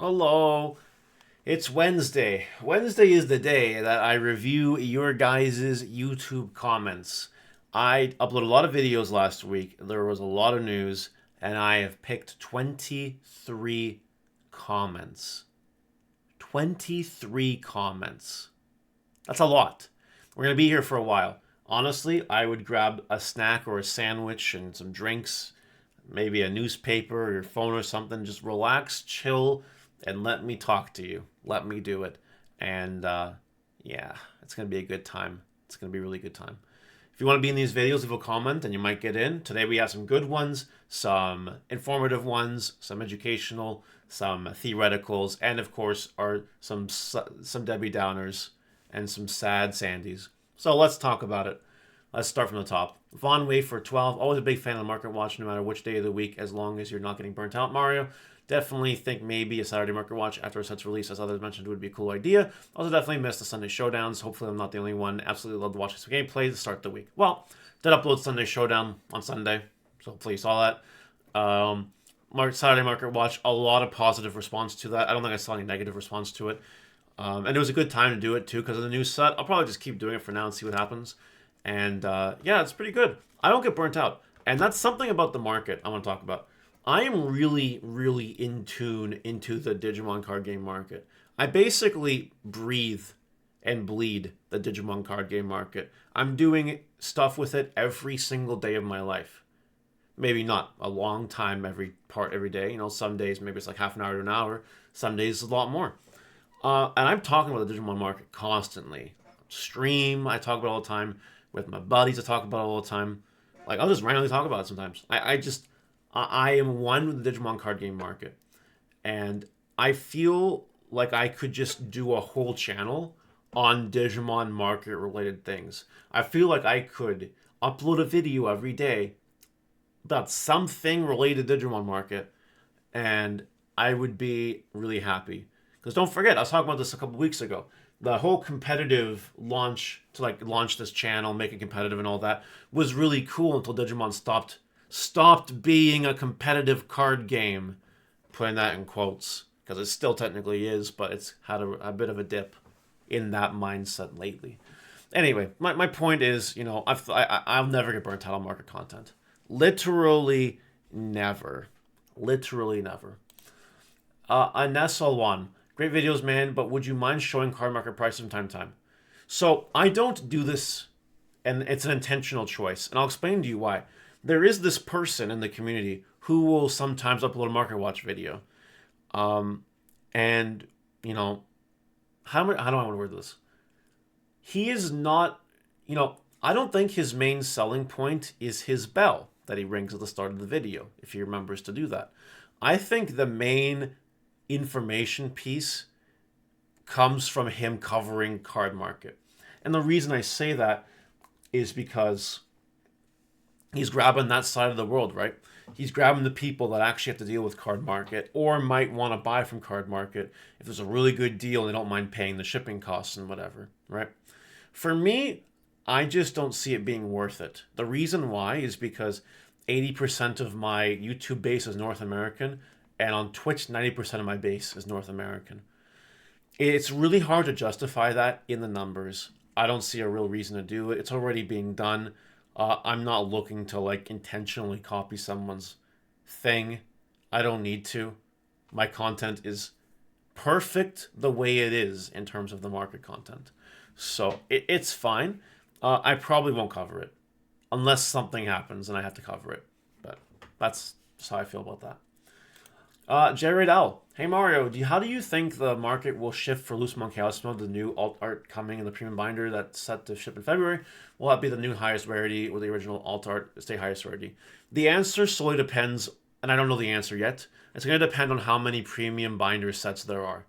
Hello. It's Wednesday. Wednesday is the day that I review your guys' YouTube comments. I uploaded a lot of videos last week. There was a lot of news, and I have picked 23 comments. 23 comments. That's a lot. We're going to be here for a while. Honestly, I would grab a snack or a sandwich and some drinks, maybe a newspaper or your phone or something. Just relax, chill, and let me talk to you. Let me do it. And yeah, it's going to be a good time. It's going to be a really good time. If you want to be in these videos, leave a comment and you might get in. Today we have some good ones, some informative ones, some educational, some theoreticals, and of course are some Debbie Downers and some sad Sandys. So let's talk about it. Let's start from the top. Von Wafer 12, always a big fan of the Market Watch no matter which day of the week, as long as you're not getting burnt out, Mario. Definitely think maybe a Saturday Market Watch after a set's release, as others mentioned, would be a cool idea. Also definitely missed the Sunday Showdowns. Hopefully I'm not the only one. Absolutely love to watch some gameplay to start the week. Well, did upload Sunday Showdown on Sunday, so hopefully you saw that. Saturday Market Watch, a lot of positive response to that. I don't think I saw any negative response to it. And it was a good time to do it too because of the new set. I'll probably just keep doing it for now and see what happens. And yeah, it's pretty good. I don't get burnt out. And that's something about the market I want to talk about. I am really, really in tune into the Digimon card game market. I basically breathe and bleed the Digimon card game market. I'm doing stuff with it every single day of my life. Maybe not a long time every day. You know, some days maybe it's like half an hour to an hour. Some days it's a lot more. And I'm talking about the Digimon market constantly. Stream, I talk about it all the time. With my buddies, I talk about it all the time. Like, I'll just randomly talk about it sometimes. I am one with the Digimon card game market. And I feel like I could just do a whole channel on Digimon market related things. I feel like I could upload a video every day about something related to Digimon market, and I would be really happy. Because don't forget, I was talking about this a couple weeks ago. The whole competitive launch to launch this channel, make it competitive and all that was really cool until Digimon stopped being a competitive card game. Putting that in quotes because it still technically is, but it's had a bit of a dip in that mindset lately. Anyway, my point is, you know, I'll never get burnt out on market content. Literally never. Literally never. Anesalwan. Great videos, man, but would you mind showing card market prices from time to time? So I don't do this, and it's an intentional choice, and I'll explain to you why. There is this person in the community who will sometimes upload a Market Watch video. And, you know, how do I want to word this? He is not, you know, I don't think his main selling point is his bell that he rings at the start of the video, if he remembers to do that. I think the main information piece comes from him covering card market. And the reason I say that is because he's grabbing that side of the world, right? He's grabbing the people that actually have to deal with card market or might want to buy from card market if there's a really good deal and they don't mind paying the shipping costs and whatever, right? For me, I just don't see it being worth it. The reason why is because 80% of my YouTube base is North American, and on Twitch, 90% of my base is North American. It's really hard to justify that in the numbers. I don't see a real reason to do it. It's already being done. I'm not looking to intentionally copy someone's thing. I don't need to. My content is perfect the way it is in terms of the market content. So it's fine. I probably won't cover it unless something happens and I have to cover it. But that's just how I feel about that. Jared L. Hey Mario, how do you think the market will shift for Loose Chaos Mode, the new alt art coming in the premium binder that's set to ship in February? Will that be the new highest rarity or the original alt art stay highest rarity? The answer solely depends, and I don't know the answer yet. It's going to depend on how many premium binder sets there are.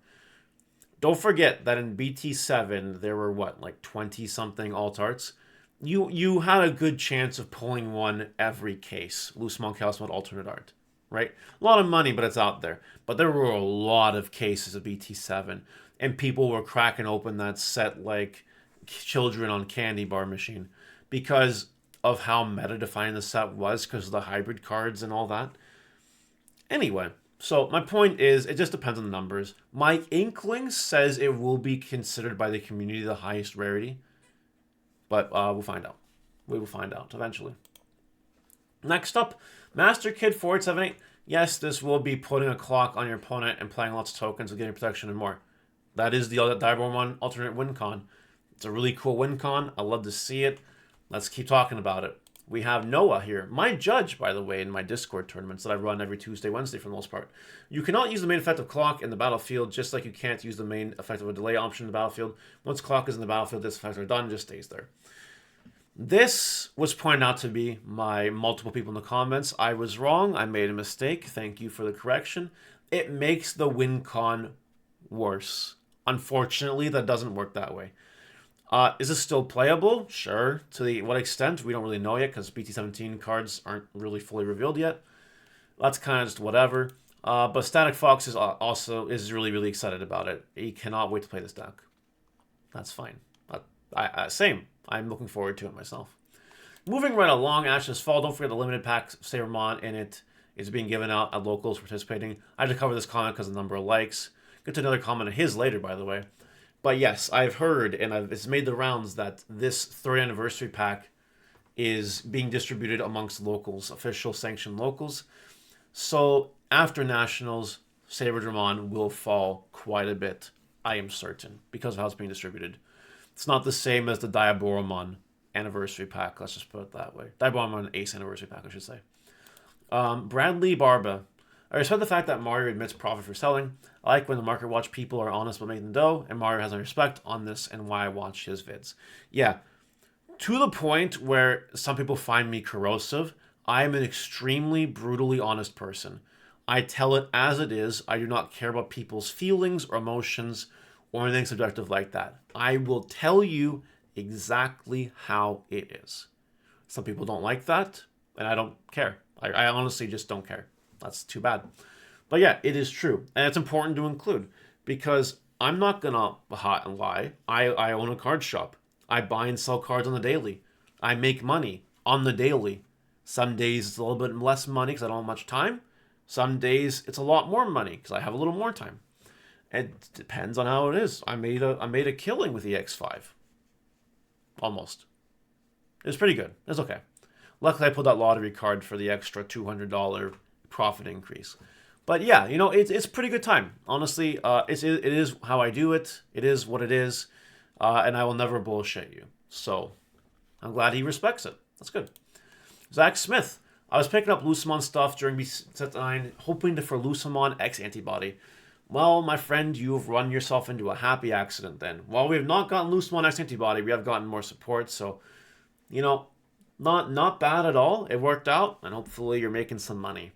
Don't forget that in BT7 there were 20 something alt arts. You had a good chance of pulling one every case. Loose Chaos Mode alternate art. Right? A lot of money, but it's out there. But there were a lot of cases of BT7, and people were cracking open that set like children on candy bar machine because of how meta-defining the set was because of the hybrid cards and all that. Anyway, So my point is, it just depends on the numbers. My inkling says it will be considered by the community the highest rarity, but we'll find out. We will find out eventually. Next up, Master Kid 4878. Yes, this will be putting a clock on your opponent and playing lots of tokens and getting protection and more. That is the Diaboromon alternate win con. It's a really cool win con. I love to see it. Let's keep talking about it. We have Noah here, my judge, by the way, in my Discord tournaments that I run every Tuesday, Wednesday for the most part. You cannot use the main effect of clock in the battlefield, just like you can't use the main effect of a delay option in the battlefield. Once clock is in the battlefield, this effects are done, it just stays there. This was pointed out to me by multiple people in the comments. I was wrong. I made a mistake. Thank you for the correction. It makes the win con worse. Unfortunately, that doesn't work that way. Is this still playable? Sure. To what extent? We don't really know yet because BT17 cards aren't really fully revealed yet. That's kind of just whatever. But Static Fox is also really, really excited about it. He cannot wait to play this deck. That's fine. Same. I'm looking forward to it myself. Moving right along, Ashes Fall. Don't forget the limited pack Sabramon in it is being given out at locals participating. I had to cover this comment because of the number of likes. Get to another comment of his later, by the way. But yes, I've heard, and it's made the rounds, that this 3rd anniversary pack is being distributed amongst locals, official sanctioned locals. So after Nationals, Saberdramon will fall quite a bit, I am certain, because of how it's being distributed. It's not the same as the Diaboromon anniversary pack, let's just put it that way. Diaboromon Ace anniversary pack, I should say. Bradley Barba. I respect the fact that Mario admits profit for selling. I like when the market watch people are honest about making the dough, and Mario has no respect on this and why I watch his vids. Yeah, to the point where some people find me corrosive, I am an extremely brutally honest person. I tell it as it is. I do not care about people's feelings or emotions or anything subjective like that. I will tell you exactly how it is. Some people don't like that, and I don't care. I honestly just don't care. That's too bad. But yeah, it is true. And it's important to include because I'm not going to hot and lie. I own a card shop. I buy and sell cards on the daily. I make money on the daily. Some days it's a little bit less money because I don't have much time. Some days it's a lot more money because I have a little more time. It depends on how it is. I made a killing with the X5. Almost. It was pretty good. It was okay. Luckily, I pulled that lottery card for the extra $200 profit increase. But yeah, you know, it's pretty good time. Honestly, it is how I do it. It is what it is. And I will never bullshit you. So I'm glad he respects it. That's good. Zach Smith. I was picking up Lucamon stuff during set 9, hoping for Lucamon X antibody. Well, my friend, you have run yourself into a happy accident then. While we have not gotten Lucamon X antibody, we have gotten more support. So, you know, not bad at all. It worked out, and hopefully you're making some money.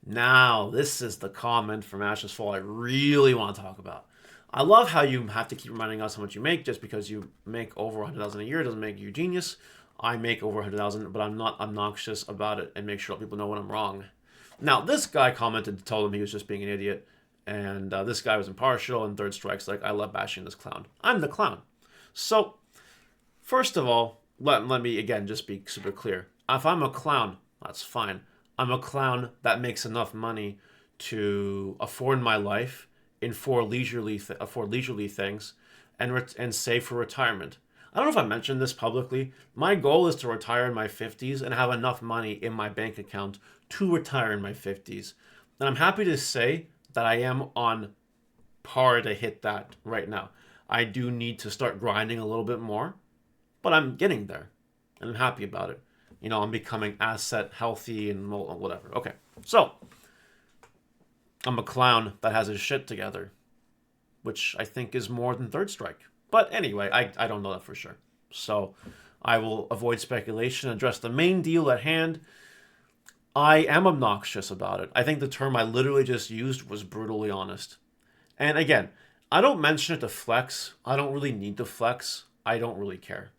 Now, this is the comment from Ashes Fall I really want to talk about. I love how you have to keep reminding us how much you make. Just because you make over 100,000 a year doesn't make you a genius. I make over 100,000, but I'm not obnoxious about it and make sure people know when I'm wrong. Now, this guy commented, told him he was just being an idiot, and this guy was impartial, and Third Strike's like, I love bashing this clown. I'm the clown. So, first of all, let me, again, just be super clear. If I'm a clown, that's fine. I'm a clown that makes enough money to afford my life in four leisurely things and save for retirement. I don't know if I mentioned this publicly. My goal is to retire in my 50s and have enough money in my bank account to retire in my 50s. And I'm happy to say that I am on par to hit that right now. I do need to start grinding a little bit more, but I'm getting there, and I'm happy about it. You know, I'm becoming asset healthy and whatever. Okay, so I'm a clown that has his shit together, which I think is more than Third Strike. But anyway, I don't know that for sure. So I will avoid speculation, address the main deal at hand. I am obnoxious about it. I think the term I literally just used was brutally honest. And again, I don't mention it to flex. I don't really need to flex. I don't really care.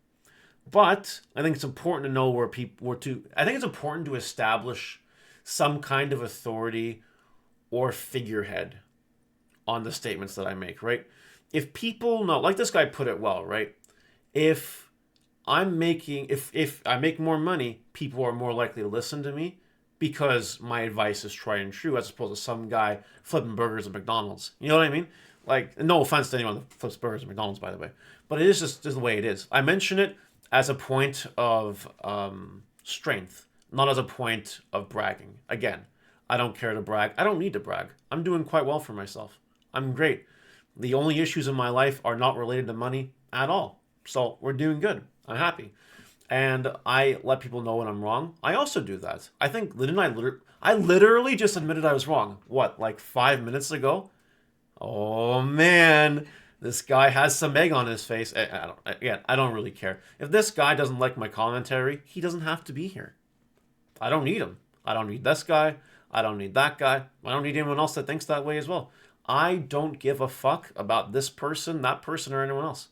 But I think it's important to know I think it's important to establish some kind of authority or figurehead on the statements that I make, right? If people know, like this guy put it well, right? If I make more money, people are more likely to listen to me because my advice is tried and true, as opposed to some guy flipping burgers at McDonald's. You know what I mean? Like, no offense to anyone that flips burgers at McDonald's, by the way, but it is just the way it is. I mention it as a point of strength, not as a point of bragging. Again, I don't care to brag. I don't need to brag. I'm doing quite well for myself. I'm great. The only issues in my life are not related to money at all. So we're doing good. I'm happy. And I let people know when I'm wrong. I also do that. I think, I literally just admitted I was wrong. What, like 5 minutes ago? Oh man, this guy has some egg on his face. I don't really care. If this guy doesn't like my commentary, he doesn't have to be here. I don't need him. I don't need this guy. I don't need that guy. I don't need anyone else that thinks that way as well. I don't give a fuck about this person, that person, or anyone else.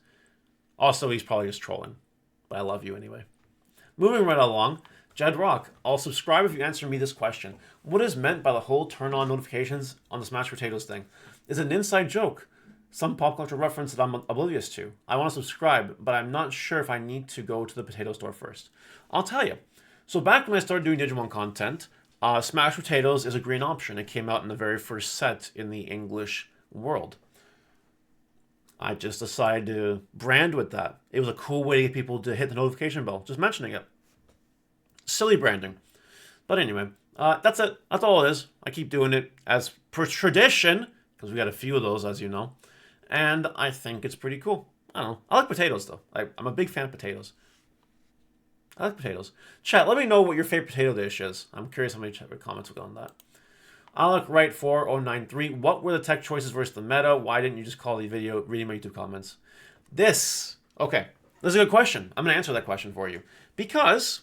Also, he's probably just trolling. But I love you anyway. Moving right along, Jed Rock. I'll subscribe if you answer me this question. What is meant by the whole turn on notifications on the Smash Potatoes thing? Is it an inside joke? Some pop culture reference that I'm oblivious to. I want to subscribe, but I'm not sure if I need to go to the potato store first. I'll tell you. So back when I started doing Digimon content, Smash Potatoes is a green option. It came out in the very first set in the English world. I just decided to brand with that. It was a cool way to get people to hit the notification bell, just mentioning it. Silly branding. But anyway, that's it. That's all it is. I keep doing it as per tradition, because we got a few of those, as you know. And I think it's pretty cool. I don't know. I like potatoes, though. I'm a big fan of potatoes. I like potatoes. Chat, let me know what your favorite potato dish is. I'm curious how many comments will go on that. Alec Wright 4093. What were the tech choices versus the meta? Why didn't you just call the video reading my YouTube comments? Okay. This is a good question. I'm going to answer that question for you. Because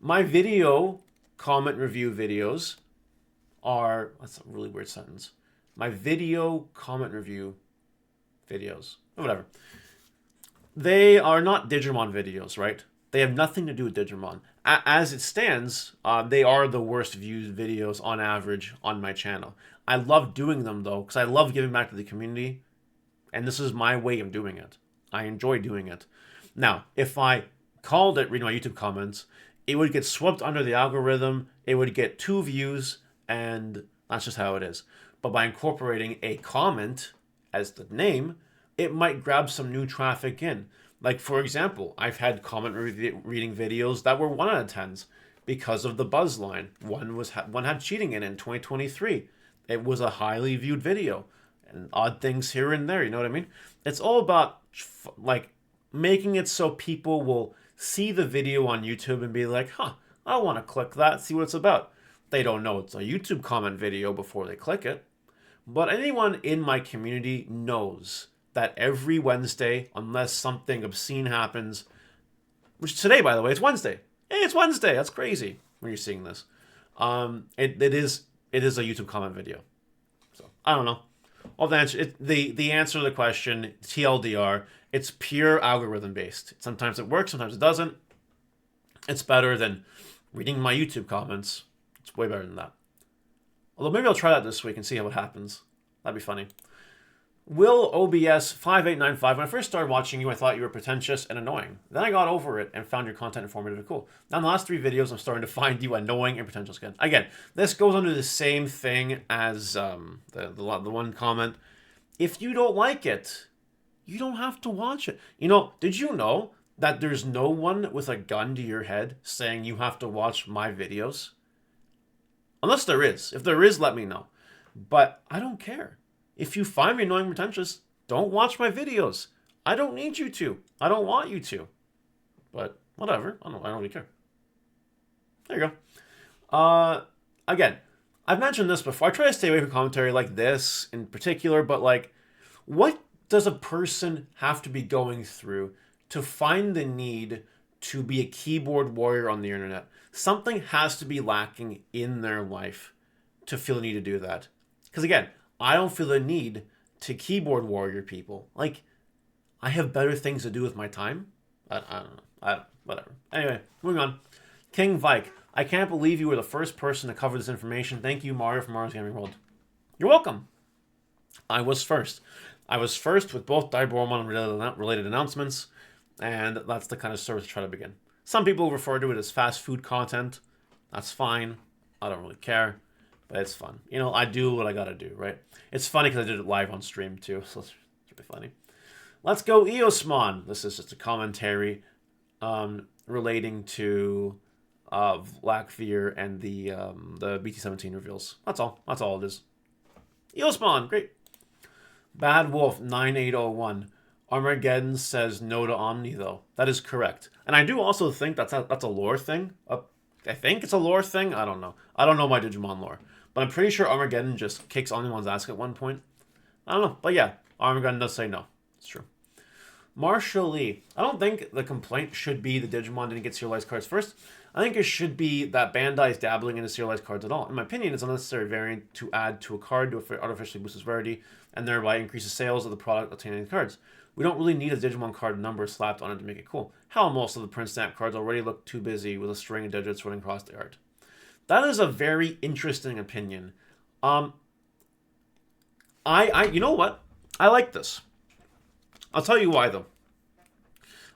my video comment review videos are... That's a really weird sentence. My video comment review videos. Whatever. They are not Digimon videos, right? They have nothing to do with Digimon. As it stands, they are the worst viewed videos on average on my channel. I love doing them, though, because I love giving back to the community. And this is my way of doing it. I enjoy doing it. Now, if I called it reading my YouTube comments, it would get swept under the algorithm. It would get 2 views, and that's just how it is. But by incorporating a comment as the name, it might grab some new traffic in. Like, for example, I've had comment reading videos that were 1 out of 10s because of the buzz line. One had cheating in 2023. It was a highly viewed video. And odd things here and there, you know what I mean? It's all about, like, making it so people will see the video on YouTube and be like, I want to click that, see what it's about. They don't know it's a YouTube comment video before they click it. But anyone in my community knows that every Wednesday, unless something obscene happens, which today, by the way, it's Wednesday. Hey, it's Wednesday. That's crazy when you're seeing this. It is a YouTube comment video. So I don't know. All the answer the answer to the question, TLDR, it's pure algorithm based. Sometimes it works, sometimes it doesn't. It's better than reading my YouTube comments. It's way better than that. Although maybe I'll try that this week and see how it happens. That'd be funny. Will OBS 5895. When I first started watching you, I thought you were pretentious and annoying. Then I got over it and found your content informative and cool. Now in the last 3 videos, I'm starting to find you annoying and pretentious again. Again, this goes under the same thing as the one comment. If you don't like it, you don't have to watch it. You know, did you know that there's no one with a gun to your head saying you have to watch my videos? Unless there is. If there is, let me know. But I don't care. If you find me annoying and pretentious, don't watch my videos. I don't need you to. I don't want you to. But whatever. I don't really care. There you go. Again, I've mentioned this before. I try to stay away from commentary like this in particular, but like, what does a person have to be going through to find the need to be a keyboard warrior on the internet? Something has to be lacking in their life to feel the need to do that. Because again, I don't feel the need to keyboard warrior people. Like, I have better things to do with my time. I don't know. Whatever. Anyway, moving on. King Vike. I can't believe you were the first person to cover this information. Thank you, Mario from Mario's Gaming World. You're welcome. I was first. I was first with both Diboromon related announcements, and that's the kind of service I try to begin. Some people refer to it as fast food content. That's fine. I don't really care, but it's fun. You know, I do what I gotta do, right? It's funny because I did it live on stream too, so it's really funny. Let's go Eosmon. This is just a commentary relating to Blackfear and the BT-17 reveals. That's all. That's all it is. Eosmon, great. Bad Wolf 9801. Armageddon says no to Omni, though. That is correct. And I do also think that's a lore thing. I think it's a lore thing. I don't know. I don't know my Digimon lore. But I'm pretty sure Armageddon just kicks Omnimon's ass at one point. I don't know. But yeah, Armageddon does say no. It's true. Marshall Lee. I don't think the complaint should be the Digimon didn't get serialized cards first. I think it should be that Bandai is dabbling into serialized cards at all. In my opinion, it's an unnecessary variant to add to a card to artificially boost its rarity and thereby increases sales of the product obtaining the cards. We don't really need a Digimon card number slapped on it to make it cool. Hell, most of the print stamp cards already look too busy with a string of digits running across the art. That is a very interesting opinion. You know what? I like this. I'll tell you why, though.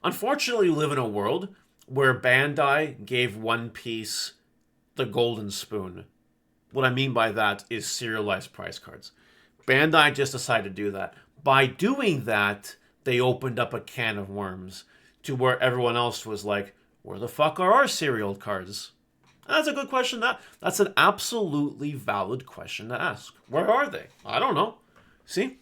Unfortunately, we live in a world where Bandai gave One Piece the golden spoon. What I mean by that is serialized prize cards. Bandai just decided to do that. By doing that, they opened up a can of worms to where everyone else was like, where the fuck are our serial cards? That's a good question. That's an absolutely valid question to ask. Where are they? I don't know. See?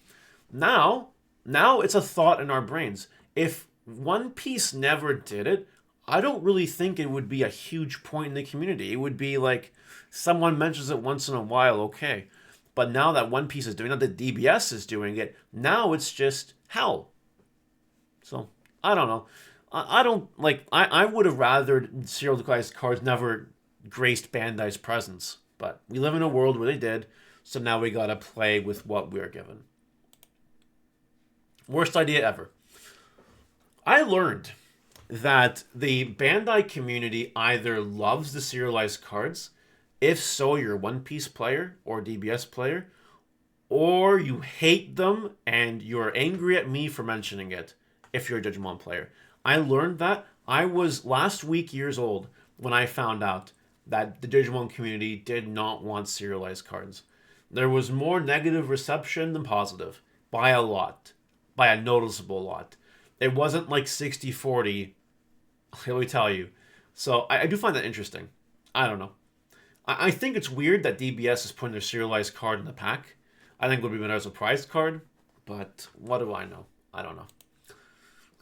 Now it's a thought in our brains. If One Piece never did it, I don't really think it would be a huge point in the community. It would be like someone mentions it once in a while, okay. But now that One Piece is doing it, that DBS is doing it, now it's just hell. So, I don't know. I would have rather serialized cards never graced Bandai's presence. But we live in a world where they did, so now we gotta play with what we're given. Worst idea ever. I learned that the Bandai community either loves the serialized cards, if so, you're a One Piece player or DBS player, or you hate them and you're angry at me for mentioning it if you're a Digimon player. I learned that. I was last week years old when I found out that the Digimon community did not want serialized cards. There was more negative reception than positive, by a lot, by a noticeable lot. It wasn't like 60-40, let me tell you. So I do find that interesting. I don't know. I think it's weird that DBS is putting their serialized card in the pack. I think it would be better as a prized card, but what do I know? I don't know.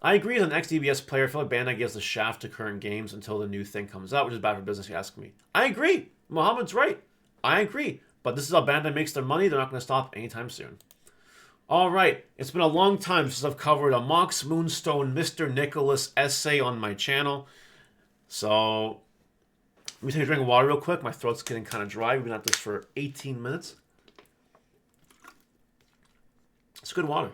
I agree as an ex-DBS player, I feel like Bandai gives the shaft to current games until the new thing comes out, which is bad for business, you ask me. I agree. Mohammed's right. I agree. But this is how Bandai makes their money. They're not going to stop anytime soon. All right. It's been a long time since I've covered a Mox Moonstone Mr. Nicholas essay on my channel. So, let me take a drink of water real quick. My throat's getting kind of dry. We've been at this for 18 minutes. It's good water.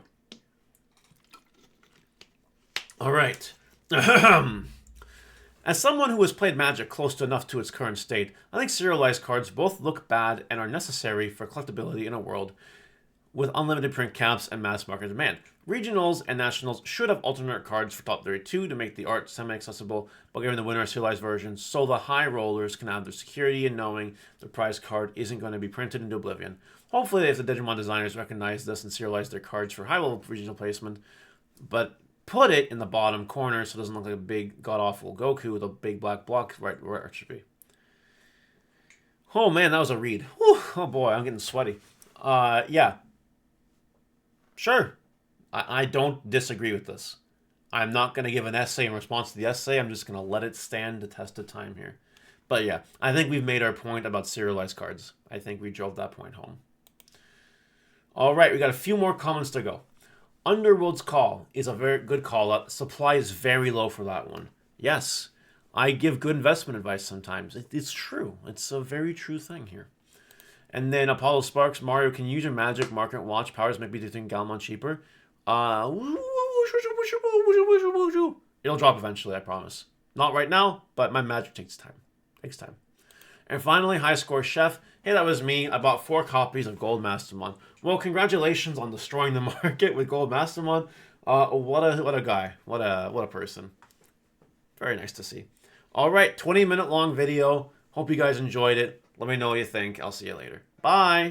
All right. As someone who has played Magic close to enough to its current state, I think serialized cards both look bad and are necessary for collectability in a world with unlimited print caps and mass market demand. Regionals and nationals should have alternate cards for top 32 to make the art semi-accessible, but giving the winner a serialized version so the high rollers can have their security in knowing the prize card isn't going to be printed into oblivion. Hopefully, if the Digimon designers recognize this and serialize their cards for high-level regional placement, but put it in the bottom corner so it doesn't look like a big god-awful Goku with a big black block right where it should be. Oh man, that was a read. Whew, oh boy, I'm getting sweaty. Yeah. Sure. I don't disagree with this. I'm not going to give an essay in response to the essay. I'm just going to let it stand the test of time here. But yeah, I think we've made our point about serialized cards. I think we drove that point home. All right, we got a few more comments to go. Underworld's Call is a very good call up. Supply is very low for that one. Yes, I give good investment advice sometimes. It's true. It's a very true thing here. And then Apollo Sparks, Mario, can you use your magic market watch powers make me think Galmon cheaper? It'll drop eventually, I promise. Not right now, but my magic takes time. And finally, High Score Chef. Hey, that was me. I bought 4 copies of Gold Mastermon. Well, congratulations on destroying the market with Gold Mastermon. What a guy. What a person. Very nice to see. All right, 20-minute long video. Hope you guys enjoyed it. Let me know what you think. I'll see you later. Bye.